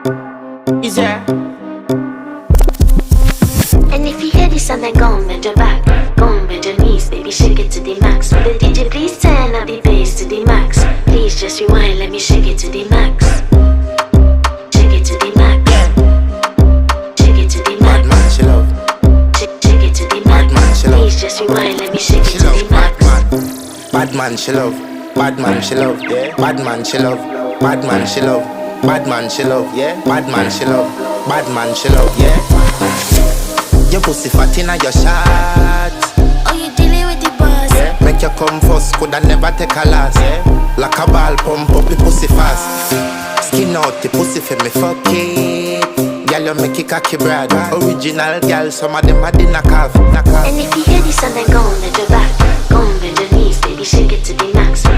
Is there? And if you hear this and then go on bend your back, go on bend your knees, baby, shake it to the max. Will the DJ please turn up the bass to the max? Please just rewind, let me shake it to the max. Shake it to the max. Shake it to the max. Bad man, she love. Shake it to the max. Bad man, she love. Please just rewind, let me shake She it to love the max. bad man, she love. Bad man, she love. Yeah. Bad man, she love. Bad man, she love. Bad man, she love. Yeah. Bad man, she love. Bad man, she love. Yeah. Your pussy fat inna your shot. Oh, you dealing with the boss? Yeah. Make you come first, coulda never take a last. Yeah. Like a ball pump up the pussy fast. Skin out the pussy for me fuck it. Girl, you make it cocky brad. Original girl, some of them a din a calf. And if you hear this and then go on bend your back, go on bend your knees, baby, shake it to the max. Will the